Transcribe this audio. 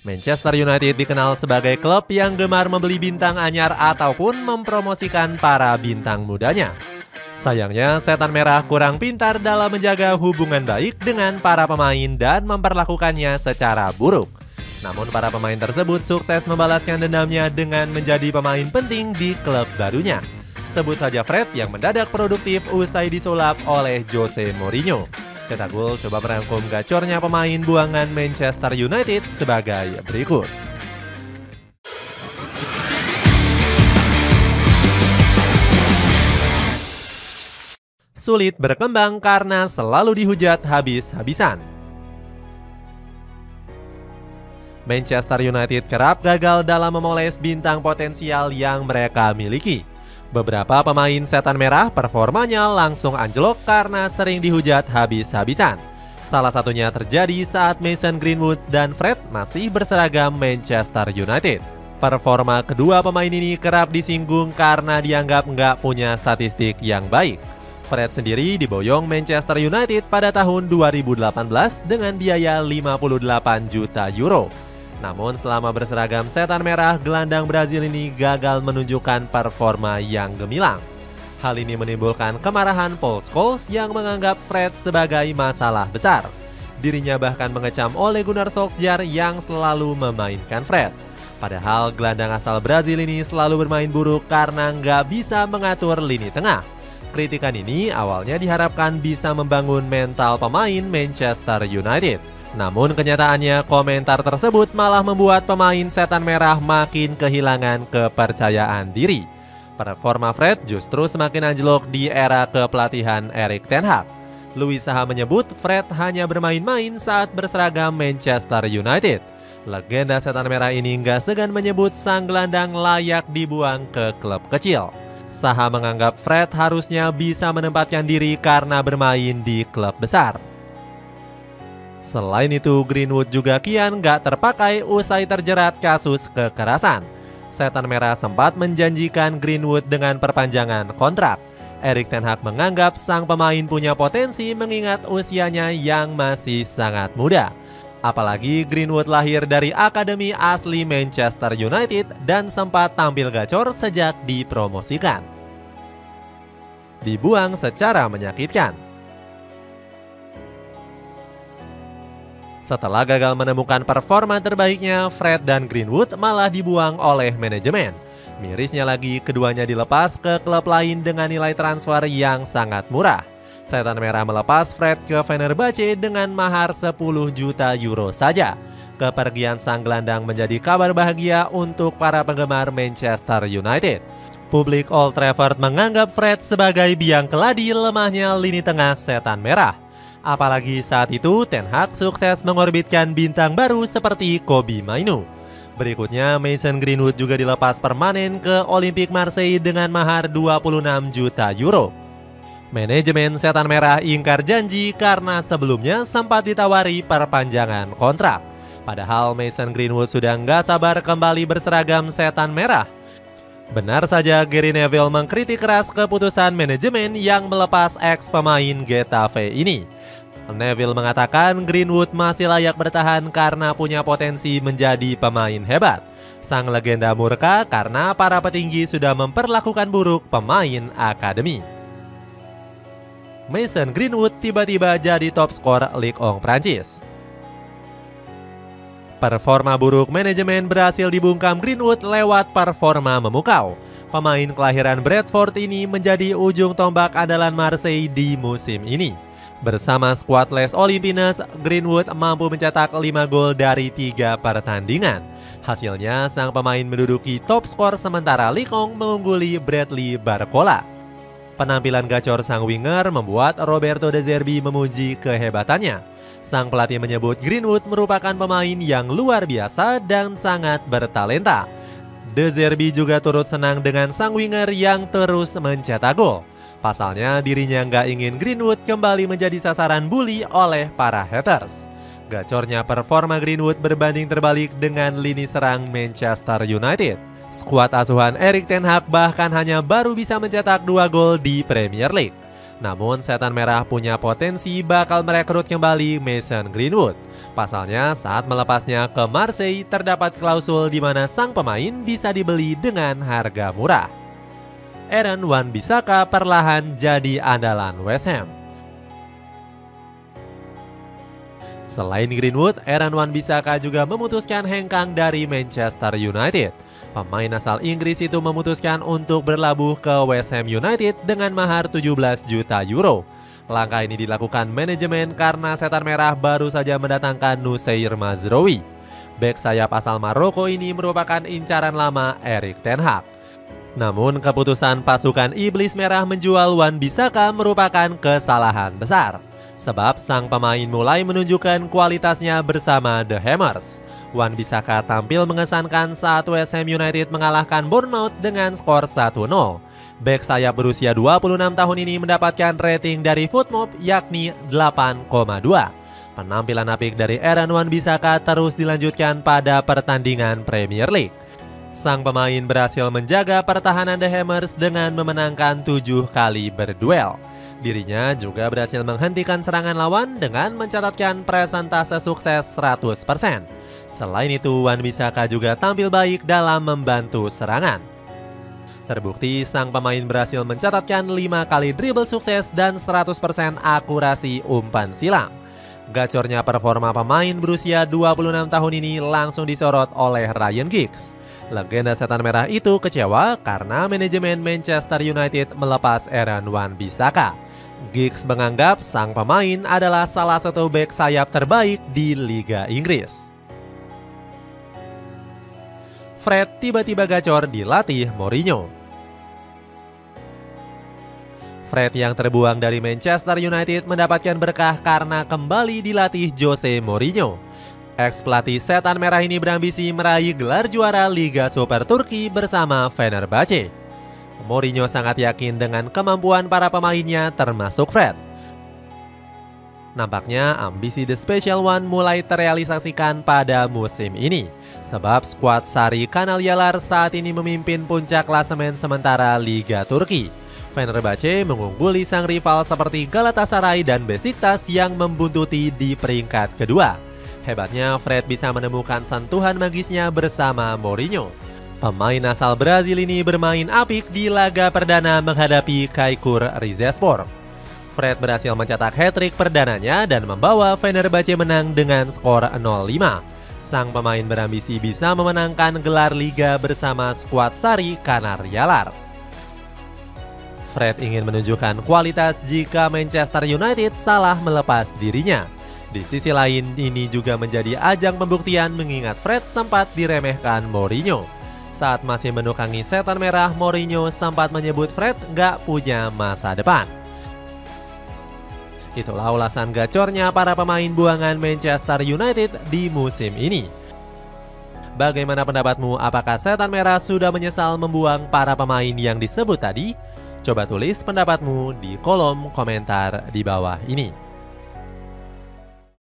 Manchester United dikenal sebagai klub yang gemar membeli bintang anyar ataupun mempromosikan para bintang mudanya. Sayangnya, Setan Merah kurang pintar dalam menjaga hubungan baik dengan para pemain dan memperlakukannya secara buruk. Namun para pemain tersebut sukses membalaskan dendamnya dengan menjadi pemain penting di klub barunya. Sebut saja Fred yang mendadak produktif usai disulap oleh Jose Mourinho. Cetak Gol coba merangkum gacornya pemain buangan Manchester United sebagai berikut. Sulit berkembang karena selalu dihujat habis-habisan. Manchester United kerap gagal dalam memoles bintang potensial yang mereka miliki. Beberapa pemain Setan Merah performanya langsung anjlok karena sering dihujat habis-habisan. Salah satunya terjadi saat Mason Greenwood dan Fred masih berseragam Manchester United. Performa kedua pemain ini kerap disinggung karena dianggap nggak punya statistik yang baik. Fred sendiri diboyong Manchester United pada tahun 2018 dengan biaya 58 juta euro. Namun selama berseragam Setan Merah, gelandang Brazil ini gagal menunjukkan performa yang gemilang. Hal ini menimbulkan kemarahan Paul Scholes yang menganggap Fred sebagai masalah besar. Dirinya bahkan mengecam Ole Gunnar Solskjaer yang selalu memainkan Fred. Padahal gelandang asal Brazil ini selalu bermain buruk karena nggak bisa mengatur lini tengah. Kritikan ini awalnya diharapkan bisa membangun mental pemain Manchester United. Namun kenyataannya komentar tersebut malah membuat pemain Setan Merah makin kehilangan kepercayaan diri. Performa Fred justru semakin anjlok di era kepelatihan Erik ten Hag. Louis Saha menyebut Fred hanya bermain-main saat berseragam Manchester United. Legenda Setan Merah ini nggak segan menyebut sang gelandang layak dibuang ke klub kecil. Saha menganggap Fred harusnya bisa menempatkan diri karena bermain di klub besar. Selain itu, Greenwood juga kian gak terpakai usai terjerat kasus kekerasan. Setan Merah sempat menjanjikan Greenwood dengan perpanjangan kontrak. Erik ten Hag menganggap sang pemain punya potensi mengingat usianya yang masih sangat muda. Apalagi Greenwood lahir dari akademi asli Manchester United dan sempat tampil gacor sejak dipromosikan. Dibuang secara menyakitkan. Setelah gagal menemukan performa terbaiknya, Fred dan Greenwood malah dibuang oleh manajemen. Mirisnya lagi, keduanya dilepas ke klub lain dengan nilai transfer yang sangat murah. Setan Merah melepas Fred ke Fenerbahce dengan mahar 10 juta euro saja. Kepergian sang gelandang menjadi kabar bahagia untuk para penggemar Manchester United. Publik Old Trafford menganggap Fred sebagai biang keladi lemahnya lini tengah Setan Merah. Apalagi saat itu Ten Hag sukses mengorbitkan bintang baru seperti Kobbie Mainoo. Berikutnya Mason Greenwood juga dilepas permanen ke Olympique Marseille dengan mahar 26 juta euro. Manajemen Setan Merah ingkar janji karena sebelumnya sempat ditawari perpanjangan kontrak. Padahal Mason Greenwood sudah nggak sabar kembali berseragam Setan Merah. Benar saja Gary Neville mengkritik keras keputusan manajemen yang melepas ex pemain Getafe ini. Neville mengatakan Greenwood masih layak bertahan karena punya potensi menjadi pemain hebat. Sang legenda murka karena para petinggi sudah memperlakukan buruk pemain akademi. Mason Greenwood tiba-tiba jadi top skor Ligue 1 Prancis. Performa buruk manajemen berhasil dibungkam Greenwood lewat performa memukau. Pemain kelahiran Bradford ini menjadi ujung tombak andalan Marseille di musim ini. Bersama skuad Les Olympiques, Greenwood mampu mencetak 5 gol dari 3 pertandingan. Hasilnya, sang pemain menduduki top skor sementara Ligue 1 mengungguli Bradley Barcola. Penampilan gacor sang winger membuat Roberto De Zerbi memuji kehebatannya. Sang pelatih menyebut Greenwood merupakan pemain yang luar biasa dan sangat bertalenta. De Zerbi juga turut senang dengan sang winger yang terus mencetak gol. Pasalnya dirinya nggak ingin Greenwood kembali menjadi sasaran bully oleh para haters. Gacornya performa Greenwood berbanding terbalik dengan lini serang Manchester United. Skuad asuhan Erik ten Hag bahkan hanya baru bisa mencetak 2 gol di Premier League. Namun setan merah punya potensi bakal merekrut kembali Mason Greenwood. Pasalnya saat melepasnya ke Marseille terdapat klausul di mana sang pemain bisa dibeli dengan harga murah. Aaron Wan-Bissaka perlahan jadi andalan West Ham. Selain Greenwood, Aaron Wan-Bissaka juga memutuskan hengkang dari Manchester United. Pemain asal Inggris itu memutuskan untuk berlabuh ke West Ham United dengan mahar 17 juta euro. Langkah ini dilakukan manajemen karena setan merah baru saja mendatangkan Nusair Mazraoui. Bek sayap asal Maroko ini merupakan incaran lama Erik ten Hag. Namun keputusan pasukan Iblis Merah menjual Wan-Bissaka merupakan kesalahan besar. Sebab sang pemain mulai menunjukkan kualitasnya bersama The Hammers. Wan-Bissaka tampil mengesankan saat West Ham United mengalahkan Bournemouth dengan skor 1-0. Bek sayap berusia 26 tahun ini mendapatkan rating dari Footmob yakni 8,2. Penampilan apik dari Aaron Wan-Bissaka terus dilanjutkan pada pertandingan Premier League. Sang pemain berhasil menjaga pertahanan The Hammers dengan memenangkan 7 kali berduel. Dirinya juga berhasil menghentikan serangan lawan dengan mencatatkan presentase sukses 100%. Selain itu, Wan-Bissaka juga tampil baik dalam membantu serangan. Terbukti sang pemain berhasil mencatatkan 5 kali dribble sukses dan 100% akurasi umpan silang. Gacornya performa pemain berusia 26 tahun ini langsung disorot oleh Ryan Giggs. Legenda setan merah itu kecewa karena manajemen Manchester United melepas Aaron Wan-Bissaka. Giggs menganggap sang pemain adalah salah satu bek sayap terbaik di Liga Inggris. Fred tiba-tiba gacor dilatih Mourinho. Fred yang terbuang dari Manchester United mendapatkan berkah karena kembali dilatih Jose Mourinho. Ex-pelatih setan merah ini berambisi meraih gelar juara Liga Super Turki bersama Fenerbahce. Mourinho sangat yakin dengan kemampuan para pemainnya termasuk Fred. Nampaknya ambisi The Special One mulai terrealisasikan pada musim ini. Sebab skuad Sarı Kanaryalar saat ini memimpin puncak klasemen sementara Liga Turki. Fenerbahce mengungguli sang rival seperti Galatasaray dan Besiktas yang membuntuti di peringkat kedua. Hebatnya Fred bisa menemukan sentuhan magisnya bersama Mourinho. Pemain asal Brazil ini bermain apik di laga perdana menghadapi Çaykur Rizespor. Fred berhasil mencetak hat-trick perdananya dan membawa Fenerbahce menang dengan skor 0-5. Sang pemain berambisi bisa memenangkan gelar liga bersama skuad Sarı Kanaryalar. Fred ingin menunjukkan kualitas jika Manchester United salah melepas dirinya. Di sisi lain, ini juga menjadi ajang pembuktian mengingat Fred sempat diremehkan Mourinho. Saat masih menukangi setan merah, Mourinho sempat menyebut Fred gak punya masa depan. Itulah ulasan gacornya para pemain buangan Manchester United di musim ini. Bagaimana pendapatmu? Apakah setan merah sudah menyesal membuang para pemain yang disebut tadi? Coba tulis pendapatmu di kolom komentar di bawah ini.